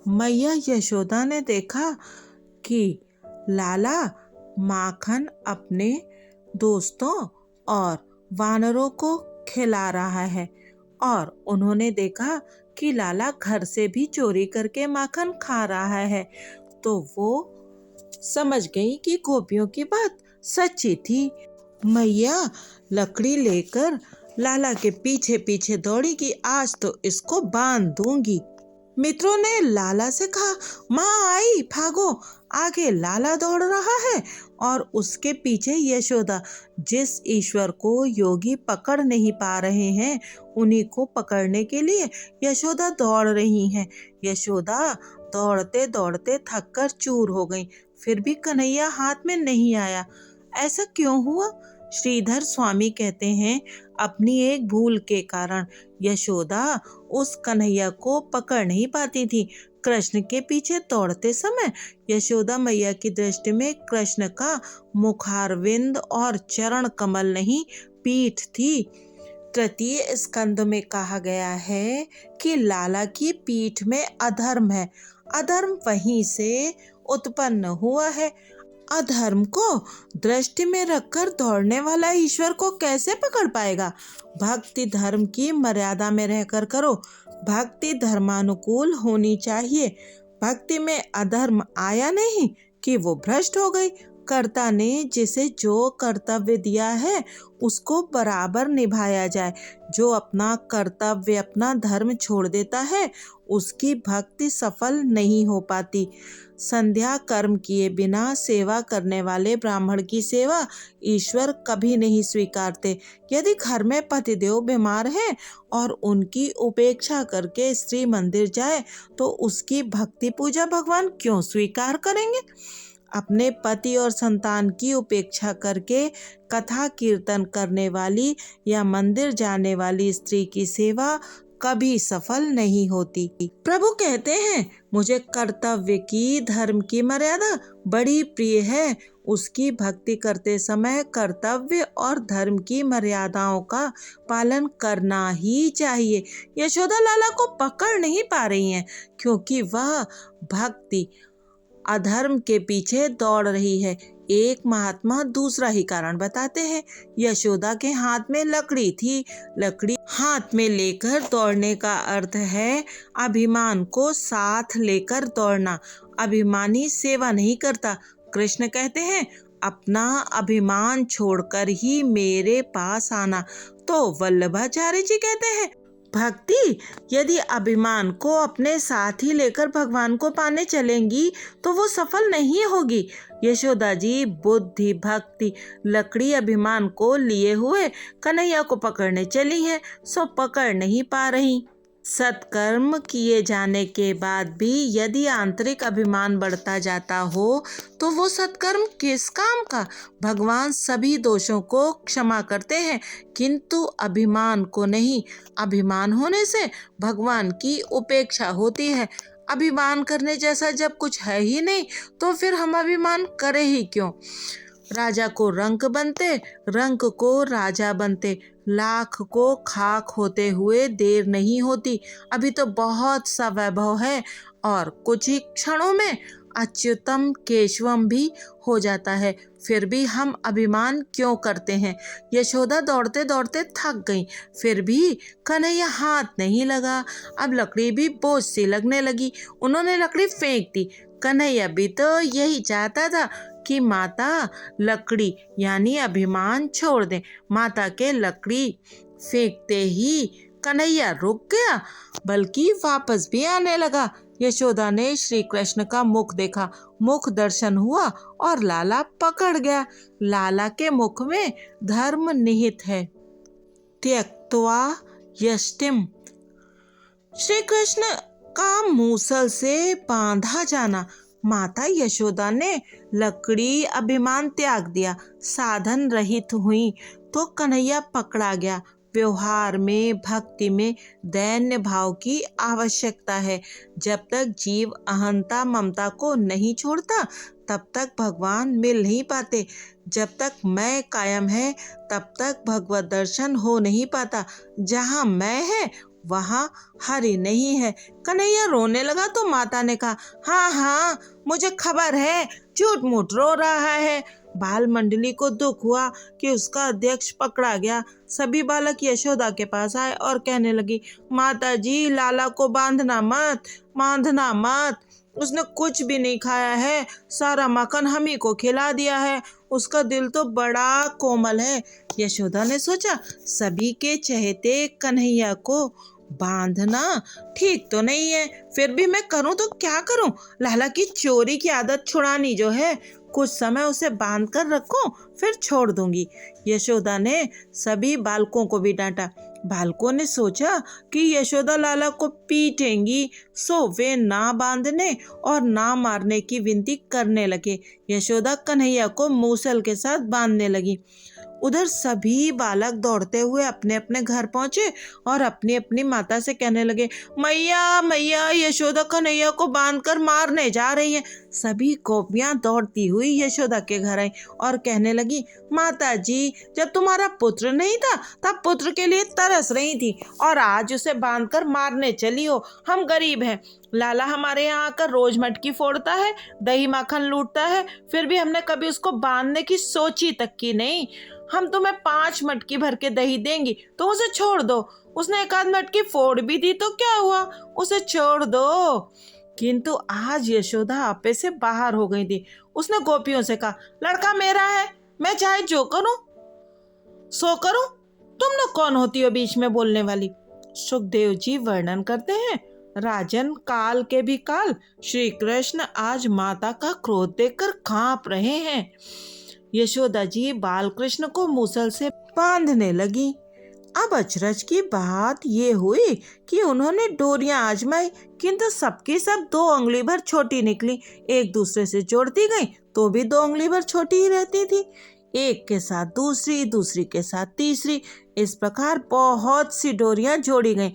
मैया यशोदा ने देखा कि लाला माखन अपने दोस्तों और वानरों को खिला रहा है और उन्होंने देखा कि लाला घर से भी चोरी करके माखन खा रहा है, तो वो समझ गई कि गोपियों की बात सच्ची थी। मैया लकड़ी लेकर लाला के पीछे पीछे दौड़ी कि आज तो इसको बांध दूंगी। मित्रों ने लाला से कहा, माँ आई, भागो। आगे लाला दौड़ रहा है और उसके पीछे यशोदा। जिस ईश्वर को योगी पकड़ नहीं पा रहे हैं, उन्हीं को पकड़ने के लिए यशोदा दौड़ रही हैं। यशोदा दौड़ते दौड़ते थक कर चूर हो गई, फिर भी कन्हैया हाथ में नहीं आया। ऐसा क्यों हुआ? श्रीधर स्वामी कहते हैं, अपनी एक भूल के कारण यशोदा उस कन्हैया को पकड़ नहीं पाती थी। कृष्ण के पीछे दौड़ते समय यशोदा मैया की दृष्टि में कृष्ण का मुखारविंद और चरण कमल नहीं, पीठ थी। तृतीय स्कंद में कहा गया है कि लाला की पीठ में अधर्म है। अधर्म वहीं से उत्पन्न हुआ है। अधर्म को दृष्टि में रखकर दौड़ने वाला ईश्वर को कैसे पकड़ पाएगा? भक्ति धर्म की मर्यादा में रहकर करो। भक्ति धर्मानुकूल होनी चाहिए। भक्ति में अधर्म आया नहीं कि वो भ्रष्ट हो गई। कर्ता ने जिसे जो कर्तव्य दिया है उसको बराबर निभाया जाए। जो अपना कर्तव्य, अपना धर्म छोड़ देता है, उसकी भक्ति सफल नहीं हो पाती। संध्या कर्म किए बिना सेवा करने वाले ब्राह्मण की सेवा ईश्वर कभी नहीं स्वीकारते। यदि घर में पतिदेव बीमार हैं और उनकी उपेक्षा करके स्त्री मंदिर जाए, तो उसकी भक्ति पूजा भगवान क्यों स्वीकार करेंगे? अपने पति और संतान की उपेक्षा करके कथा कीर्तन करने वाली या मंदिर जाने वाली स्त्री की सेवा कभी सफल नहीं होती। प्रभु कहते हैं, मुझे कर्तव्य की, धर्म की मर्यादा बड़ी प्रिय है। उसकी भक्ति करते समय कर्तव्य और धर्म की मर्यादाओं का पालन करना ही चाहिए। यशोदा लाला को पकड़ नहीं पा रही हैं क्योंकि वह भक्ति अधर्म के पीछे दौड़ रही है। एक महात्मा दूसरा ही कारण बताते हैं। यशोदा के हाथ में लकड़ी थी। लकड़ी हाथ में लेकर दौड़ने का अर्थ है अभिमान को साथ लेकर दौड़ना। अभिमानी सेवा नहीं करता। कृष्ण कहते हैं, अपना अभिमान छोड़कर ही मेरे पास आना। तो वल्लभाचार्य जी कहते हैं, भक्ति यदि अभिमान को अपने साथ ही लेकर भगवान को पाने चलेंगी तो वो सफल नहीं होगी। यशोदा जी बुद्धि, भक्ति, लकड़ी अभिमान को लिए हुए कन्हैया को पकड़ने चली हैं, सो पकड़ नहीं पा रही। सत्कर्म किए जाने के बाद भी यदि आंतरिक अभिमान बढ़ता जाता हो तो वो सत्कर्म किस काम का? भगवान सभी दोषों को क्षमा करते हैं किंतु अभिमान को नहीं। अभिमान होने से भगवान की उपेक्षा होती है। अभिमान करने जैसा जब कुछ है ही नहीं तो फिर हम अभिमान करें ही क्यों? राजा को रंक बनते, रंक को राजा बनते, लाख को खाक होते हुए देर नहीं होती। अभी तो बहुत सा वैभव है और कुछ ही क्षणों में अच्युतम केशवम भी हो जाता है। फिर भी हम अभिमान क्यों करते हैं? यशोदा दौड़ते दौड़ते थक गई, फिर भी कन्हैया हाथ नहीं लगा। अब लकड़ी भी बोझ सी लगने लगी। उन्होंने लकड़ी फेंक दी। कन्हैया भी तो यही चाहता था कि माता लकड़ी यानी अभिमान छोड़ दे। माता के लकड़ी फेंकते ही कन्हैया रुक गया, बल्कि वापस भी आने लगा। यशोदा ने श्री कृष्ण का मुख देखा, मुख दर्शन हुआ और लाला पकड़ गया। लाला के मुख में धर्म निहित है। त्यक्त्वा यष्टिम, श्री कृष्ण का मूसल से बांधा जाना। माता यशोदा ने लकड़ी अभिमान त्याग दिया, साधन रहित हुई तो कन्हैया पकड़ा गया। व्यवहार में, भक्ति में दैन्य भाव की आवश्यकता है। जब तक जीव अहंता ममता को नहीं छोड़ता तब तक भगवान मिल नहीं पाते। जब तक मैं कायम है तब तक भगवत दर्शन हो नहीं पाता। जहाँ मैं है वहाँ हरी नहीं है। कन्हैया रोने लगा तो माता ने कहा, हाँ हाँ मुझे खबर है, झूठ मूठ रो रहा है। बाल मंडली को दुख हुआ कि उसका अध्यक्ष पकड़ा गया। सभी बालक यशोदा के पास आए और कहने लगी, माता जी लाला को बांधना मत, उसने कुछ भी नहीं खाया है, सारा माखन हम ही को खिला दिया है, उसका दिल तो बड़ा कोमल है। यशोदा ने सोचा, सभी के चहेते कन्हैया को बांधना ठीक तो नहीं है, फिर भी मैं करूं तो क्या करूं। लाला की चोरी की आदत छुड़ानी जो है, कुछ समय उसे बांध कर रखो, फिर छोड़ दूंगी। यशोदा ने सभी बालकों को भी डांटा। बालकों ने सोचा कि यशोदा लाला को पीटेंगी, सो वे ना बांधने और ना मारने की विनती करने लगे। यशोदा कन्हैया को मूसल के साथ बांधने लगी। उधर सभी बालक दौड़ते हुए अपने अपने घर पहुंचे और अपनी अपनी माता से कहने लगे, मैया मैया यशोदा कन्हैया को बांधकर मारने जा रही है। सभी गोपियां दौड़ती हुई यशोदा के घर आई और कहने लगी, माता जी जब तुम्हारा पुत्र नहीं था तब पुत्र के लिए तरस रही थी और आज उसे बांधकर मारने चली हो। हम गरीब हैं, लाला हमारे यहाँ आकर रोज मटकी फोड़ता है, दही माखन लूटता है, फिर भी हमने कभी उसको बांधने की सोची तक की नहीं। हम तुम्हें 5 मटकी भर के दही देंगी, तुम उसे छोड़ दो। उसने एक आध मटकी फोड़ भी दी तो क्या हुआ, उसे छोड़ दो। किंतु आज यशोदा आपे से बाहर हो गई थी। उसने गोपियों से कहा, लड़का मेरा है, मैं चाहे जो करूं सो करूं, तुम लोग कौन होती हो बीच में बोलने वाली। सुखदेव जी वर्णन करते हैं, राजन काल के भी काल श्री कृष्ण आज माता का क्रोध देखकर कांप रहे हैं। यशोदा जी बाल कृष्ण को मूसल से बांधने लगी। अब अचरज की बात ये हुई कि उन्होंने डोरियां आजमाई, किंतु सबकी सब 2 उंगली भर छोटी निकली। एक दूसरे से जोड़ती गई तो भी 2 उंगली भर छोटी ही रहती थी। एक के साथ दूसरी, दूसरी के साथ तीसरी, इस प्रकार बहुत सी डोरियां जोड़ी गईं,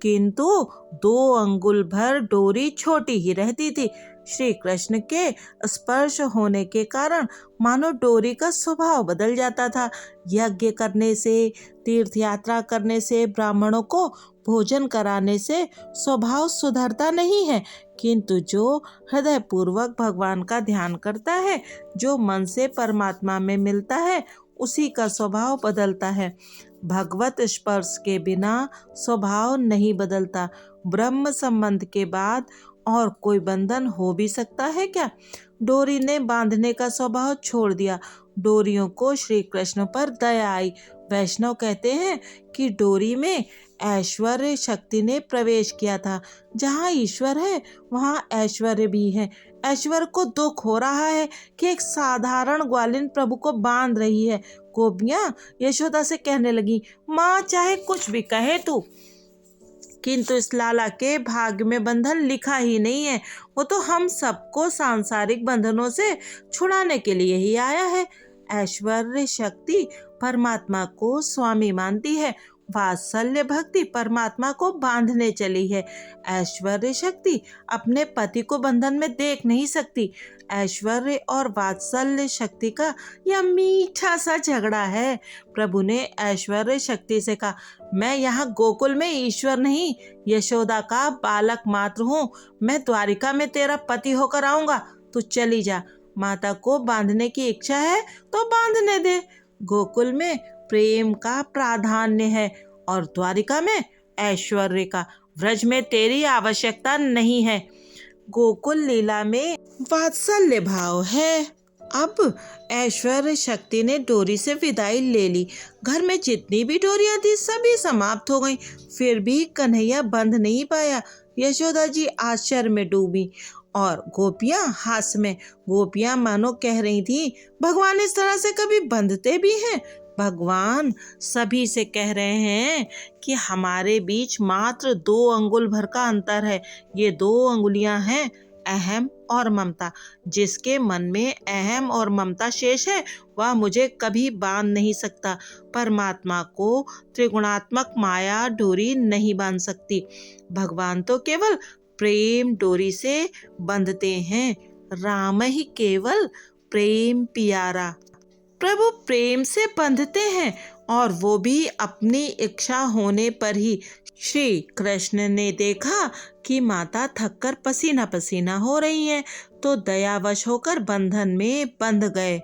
किंतु 2 अंगुल भर डोरी छोटी ही रहती थी। श्री कृष्ण के स्पर्श होने के कारण मानो डोरी का स्वभाव बदल जाता था। यज्ञ करने से, तीर्थ यात्रा करने से, ब्राह्मणों को भोजन कराने से स्वभाव सुधरता नहीं है, किंतु जो हृदय पूर्वक भगवान का ध्यान करता है, जो मन से परमात्मा में मिलता है, उसी का स्वभाव बदलता है। भगवत स्पर्श के बिना स्वभाव नहीं बदलता। ब्रह्म संबंध के बाद और कोई बंधन हो भी सकता है क्या। डोरी ने बांधने का स्वभाव छोड़ दिया। डोरियों को श्री कृष्ण पर दया आई। वैष्णव कहते हैं कि डोरी में ऐश्वर्य शक्ति ने प्रवेश किया था। जहाँ ईश्वर है वहाँ ऐश्वर्य भी है। ऐश्वर्य को दुख हो रहा है कि एक साधारण ग्वालिन प्रभु को बांध रही है। गोपियां यशोदा से कहने लगी, माँ चाहे कुछ भी कहे तू, किंतु इस लाला के भाग्य में बंधन लिखा ही नहीं है। वो तो हम सबको सांसारिक बंधनों से छुड़ाने के लिए ही आया है। ऐश्वर्य शक्ति परमात्मा को स्वामी मानती है, वात्सल्य भक्ति परमात्मा को बांधने चली है। ऐश्वर्य शक्ति अपने पति को बंधन में देख नहीं सकती। ऐश्वर्य और वात्सल्य शक्ति का यह मीठा सा झगड़ा है। प्रभु ने ऐश्वर्य शक्ति से कहा, मैं यहाँ गोकुल में ईश्वर नहीं, यशोदा का बालक मात्र हूँ। मैं द्वारिका में तेरा पति होकर आऊंगा, तू चली जा। माता को बांधने की इच्छा है तो बांधने दे। गोकुल में प्रेम का प्राधान्य है और द्वारिका में ऐश्वर्य का। व्रज में तेरी आवश्यकता नहीं है। गोकुल लीला में वात्सल्य भाव है। अब ऐश्वर्य शक्ति ने डोरी से विदाई ले ली। घर में जितनी भी डोरियां थी सभी समाप्त हो गईं। फिर भी कन्हैया बंध नहीं पाया। यशोदा जी आश्चर्य में डूबी और गोपियां हास्य में। गोपियां मानो कह रही थी, भगवान इस तरह से कभी बंधते भी हैं। भगवान सभी से कह रहे हैं कि हमारे बीच मात्र 2 अंगुल भर का अंतर है। ये 2 अंगुलियां हैं अहम और ममता। जिसके मन में अहम और ममता शेष है वह मुझे कभी बांध नहीं सकता। परमात्मा को त्रिगुणात्मक माया डोरी नहीं बांध सकती। भगवान तो केवल प्रेम डोरी से बंधते हैं। राम ही केवल प्रेम पियारा। प्रभु प्रेम से बंधते हैं और वो भी अपनी इच्छा होने पर ही। श्री कृष्ण ने देखा कि माता थककर पसीना पसीना हो रही हैं, तो दयावश होकर बंधन में बंध गए।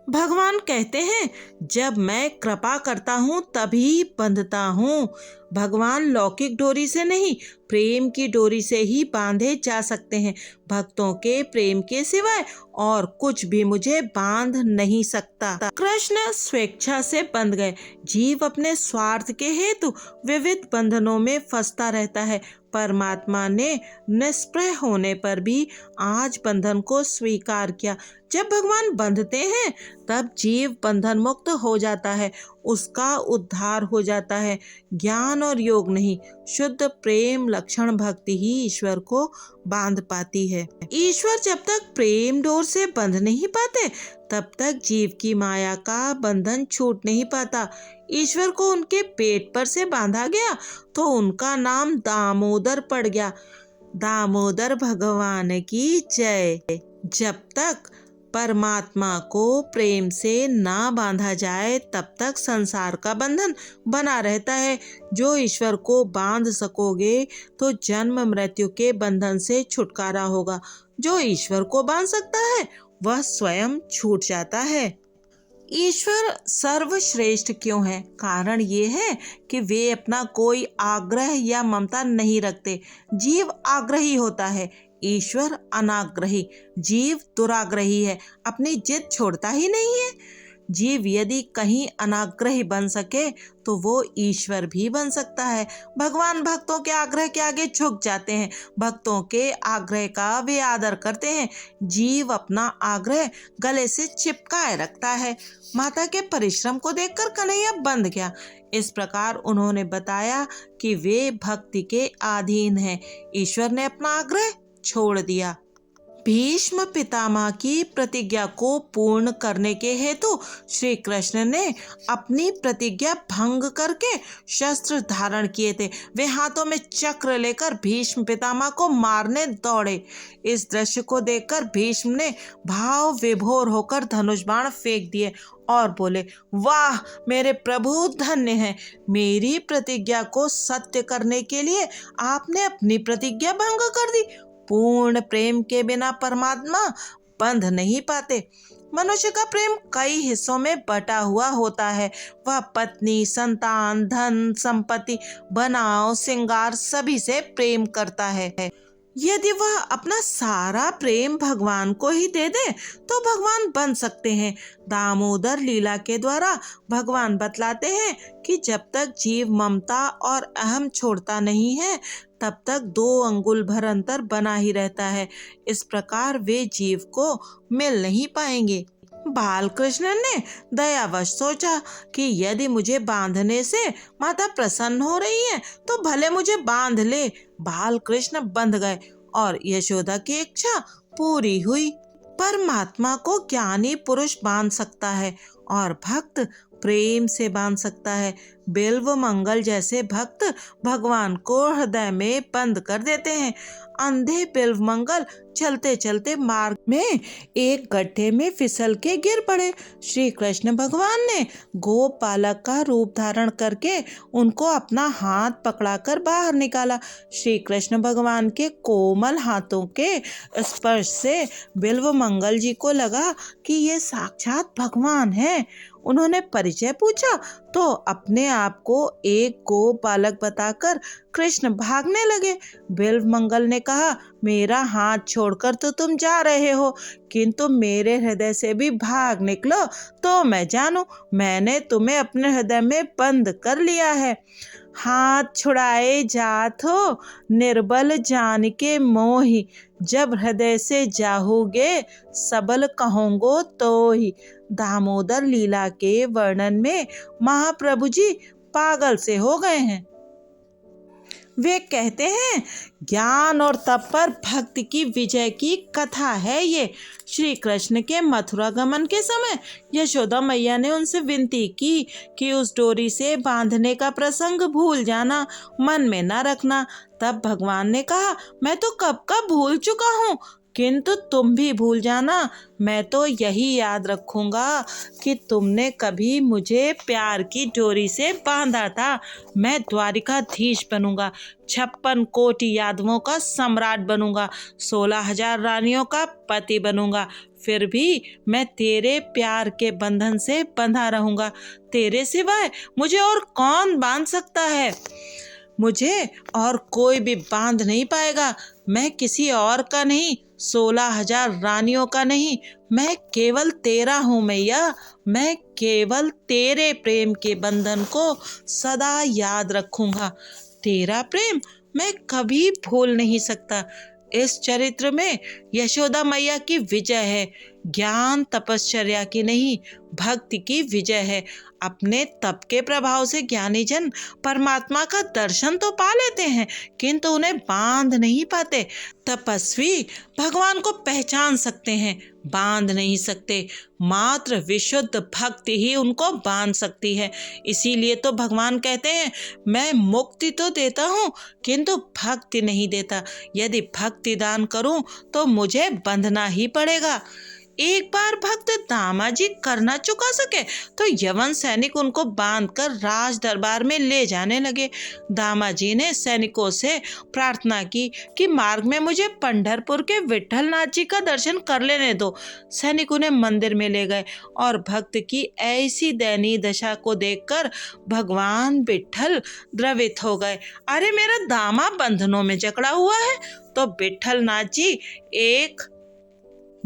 भगवान कहते हैं, जब मैं कृपा करता हूँ तभी बंधता हूँ। भगवान लौकिक डोरी से नहीं, प्रेम की डोरी से ही बांधे जा सकते हैं। भक्तों के प्रेम के सिवाय और कुछ भी मुझे बांध नहीं सकता। कृष्ण स्वेच्छा से बंध गए। जीव अपने स्वार्थ के हेतु विविध बंधनों में फंसता रहता है। परमात्मा ने निष्प्रह होने पर भी आज बंधन को स्वीकार किया। जब भगवान बंधते हैं तब जीव बंधन मुक्त हो जाता है, उसका उद्धार हो जाता है। ज्ञान और योग नहीं, शुद्ध प्रेम लक्षण भक्ति ही ईश्वर को बांध पाती है। ईश्वर जब तक प्रेम डोर से बंध नहीं पाते तब तक जीव की माया का बंधन छूट नहीं पाता। ईश्वर को उनके पेट पर से बांधा गया तो उनका नाम दामोदर पड़ गया। दामोदर भगवान की जय। जब तक परमात्मा को प्रेम से ना बांधा जाए तब तक संसार का बंधन बना रहता है। जो ईश्वर को बांध सकोगे तो जन्म मृत्यु के बंधन से छुटकारा होगा। जो ईश्वर को बांध सकता है वह स्वयं छूट जाता है। ईश्वर सर्वश्रेष्ठ क्यों है? कारण ये है कि वे अपना कोई आग्रह या ममता नहीं रखते। जीव आग्रही होता है, ईश्वर अनाग्रही। जीव दुराग्रही है, अपनी जिद छोड़ता ही नहीं है। जीव यदि कहीं अनाग्रही बन सके तो वो ईश्वर भी बन सकता है। भगवान भक्तों के आग्रह के आगे झुक जाते हैं, भक्तों के आग्रह का वे आदर करते हैं। जीव अपना आग्रह गले से चिपकाए रखता है। माता के परिश्रम को देखकर कन्हैया बंध गया। इस प्रकार उन्होंने बताया कि वे भक्ति के अधीन हैं। ईश्वर ने अपना आग्रह छोड़ दिया। भीष्म पितामह की प्रतिज्ञा को पूर्ण करने के हेतु श्री कृष्ण ने अपनी प्रतिज्ञा भंग करके शस्त्र धारण किए थे। वे हाथों में चक्र लेकर भीष्म पितामह को मारने दौड़े। इस दृश्य को देखकर भीष्म ने भाव विभोर होकर धनुष बाण फेंक दिए और बोले, वाह मेरे प्रभु धन्य हैं। मेरी प्रतिज्ञा को सत्य करने के लिए आपने अपनी प्रतिज्ञा भंग कर दी। पूर्ण प्रेम के बिना परमात्मा बंध नहीं पाते। मनुष्य का प्रेम कई हिस्सों में बटा हुआ होता है। वह पत्नी, संतान, धन, संपत्ति, बनाव, श्रृंगार सभी से प्रेम करता है। यदि वह अपना सारा प्रेम भगवान को ही दे दे तो भगवान बन सकते हैं। दामोदर लीला के द्वारा भगवान बतलाते हैं कि जब तक जीव ममता और अहम छोड़ता नहीं है तब तक 2 अंगुल भर अंतर बना ही रहता है। इस प्रकार वे जीव को मिल नहीं पाएंगे। बालकृष्ण ने दयावश सोचा कि यदि मुझे बांधने से माता प्रसन्न हो रही है तो भले मुझे बांध ले। बालकृष्ण बंध गए और यशोदा की इच्छा पूरी हुई। परमात्मा को ज्ञानी पुरुष बांध सकता है और भक्त प्रेम से बांध सकता है। बिल्व मंगल जैसे भक्त भगवान को हृदय में बंद कर देते हैं। अंधे बिल्व मंगल चलते चलते मार्ग में एक गड्ढे में फिसल के गिर पड़े। श्री कृष्ण भगवान ने गोपालक का रूप धारण करके उनको अपना हाथ पकड़ाकर बाहर निकाला। श्री कृष्ण भगवान के कोमल हाथों के स्पर्श से बिल्व मंगल जी को लगा कि ये साक्षात भगवान हैं। उन्होंने परिचय पूछा तो अपने आप को एक गोपालक बताकर कृष्ण भागने लगे। बिल्व मंगल ने कहा, मेरा हाथ छोड़कर तो तुम जा रहे हो, किंतु मेरे हृदय से भी भाग निकलो तो मैं जानूं। मैंने तुम्हें अपने हृदय में बंद कर लिया है। हाथ छुड़ाए जात हो निर्बल जान के मोहि, जब हृदय से जाहोगे सबल कहूँगो तो ही। दामोदर लीला के वर्णन में महाप्रभु जी पागल से हो गए हैं। वे कहते हैं, ज्ञान और तप पर भक्ति की विजय की कथा है ये। श्री कृष्ण के मथुरा गमन के समय यशोदा मैया ने उनसे विनती की कि उस डोरी से बांधने का प्रसंग भूल जाना, मन में न रखना। तब भगवान ने कहा, मैं तो कब का भूल चुका हूँ। किंतु तुम भी भूल जाना, मैं तो यही याद रखूंगा कि तुमने कभी मुझे प्यार की डोरी से बांधा था। मैं द्वारिकाधीश बनूंगा, 56 कोटि यादवों का सम्राट बनूंगा, 16,000 रानियों का पति बनूंगा। फिर भी मैं तेरे प्यार के बंधन से बंधा रहूंगा। तेरे सिवाय मुझे और कौन बांध सकता है? मुझे और कोई भी बांध नहीं पाएगा। मैं किसी और का नहीं, 16,000 रानियों का नहीं, मैं केवल तेरा हूँ मैया। मैं केवल तेरे प्रेम के बंधन को सदा याद रखूंगा। तेरा प्रेम मैं कभी भूल नहीं सकता। इस चरित्र में यशोदा मैया की विजय है, ज्ञान तपश्चर्या की नहीं, भक्ति की विजय है। अपने तप के प्रभाव से ज्ञानी जन परमात्मा का दर्शन तो पा लेते हैं, किंतु उन्हें बांध नहीं पाते। तपस्वी भगवान को पहचान सकते हैं, बांध नहीं सकते। मात्र विशुद्ध भक्ति ही उनको बांध सकती है। इसीलिए तो भगवान कहते हैं, मैं मुक्ति तो देता हूँ किंतु भक्ति नहीं देता। यदि भक्ति दान करूं तो मुझे बंधना ही पड़ेगा। एक बार भक्त दामाजी कर न चुका सके तो यवन सैनिक उनको बांधकर राज दरबार में ले जाने लगे। दामाजी ने सैनिकों से प्रार्थना की कि मार्ग में मुझे पंढरपुर के विठलनाथ जी का दर्शन कर लेने दो। सैनिक उन्हें मंदिर में ले गए और भक्त की ऐसी दयनीय दशा को देखकर भगवान विठल द्रवित हो गए। अरे मेरा दामा बंधनों में जकड़ा हुआ है। तो विठलनाथ जी एक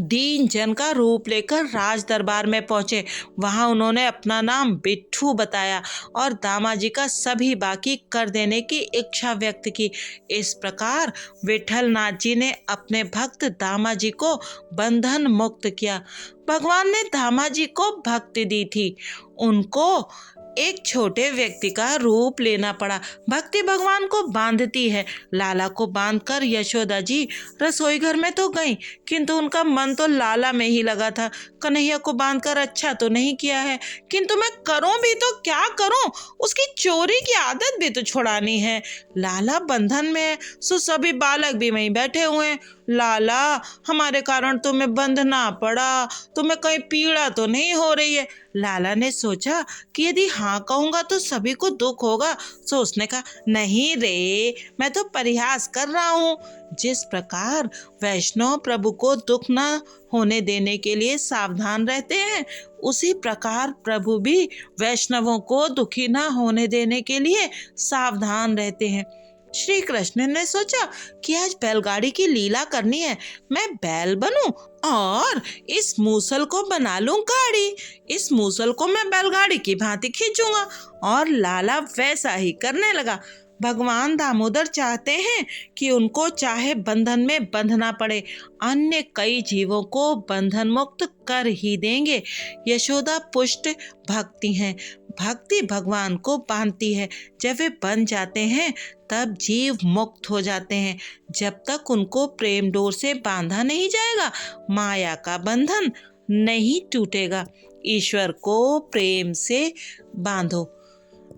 दीन जन का रूप लेकर राज दरबार में पहुंचे। वहां उन्होंने अपना नाम बिट्ठू बताया और दामाजी का सभी बाकी कर देने की इच्छा व्यक्त की। इस प्रकार विठलनाथ जी ने अपने भक्त दामाजी को बंधन मुक्त किया। भगवान ने दामाजी को भक्ति दी थी, उनको एक छोटे व्यक्ति का रूप लेना पड़ा। भक्ति भगवान को बांधती है। लाला को बांधकर यशोदा जी रसोई घर में तो गईं, किंतु उनका मन तो लाला में ही लगा था। कन्हैया को बांधकर अच्छा तो नहीं किया है, किंतु मैं करूं भी तो क्या करूं? उसकी चोरी की आदत भी तो छुड़ानी है। लाला बंधन में है, सो सभी बालक भी वहीं बैठे हुए हैं। लाला, हमारे कारण तुम्हें बंधना पड़ा, तुम्हें कहीं पीड़ा तो नहीं हो रही है? लाला ने सोचा कि यदि हाँ कहूंगा तो सभी को दुख होगा, सो उसने कहा, नहीं रे, मैं तो परिहास कर रहा हूँ। जिस प्रकार वैष्णव प्रभु को दुख न होने देने के लिए सावधान रहते हैं, उसी प्रकार प्रभु भी वैष्णवों को दुखी न होने देने के लिए सावधान रहते हैं। श्री कृष्ण ने सोचा कि आज बैलगाड़ी की लीला करनी है, मैं बैल बनूं और इस मूसल को बना लूं गाड़ी। इस मूसल को मैं बैलगाड़ी की भांति खींचूंगा। और लाला वैसा ही करने लगा। भगवान दामोदर चाहते हैं कि उनको चाहे बंधन में बंधना पड़े, अन्य कई जीवों को बंधन मुक्त कर ही देंगे। यशोदा पुष्ट भक्ति हैं। भक्ति भगवान को बांधती है। जब वे बंध जाते हैं तब जीव मुक्त हो जाते हैं। जब तक उनको प्रेम डोर से बांधा नहीं जाएगा, माया का बंधन नहीं टूटेगा। ईश्वर को प्रेम से बांधो।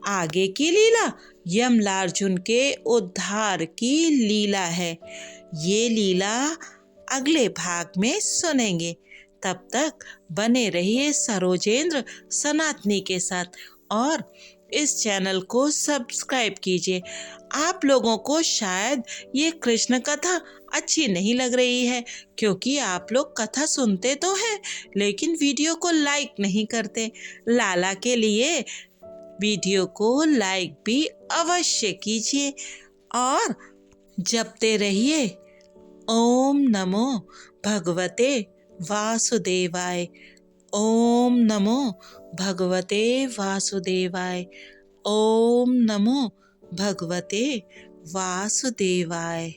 आगे की लीला यमलार्जुन के उद्धार की लीला है। ये लीला अगले भाग में सुनेंगे। तब तक बने रहिए सरोजेंद्र सनातनी के साथ और इस चैनल को सब्सक्राइब कीजिए। आप लोगों को शायद ये कृष्ण कथा अच्छी नहीं लग रही है, क्योंकि आप लोग कथा सुनते तो हैं लेकिन वीडियो को लाइक नहीं करते। लाला के लिए वीडियो को लाइक भी अवश्य कीजिए और जपते रहिए, ओम नमो भगवते वासुदेवाय। ओम नमो भगवते वासुदेवाय। ओम नमो भगवते वासुदेवाय।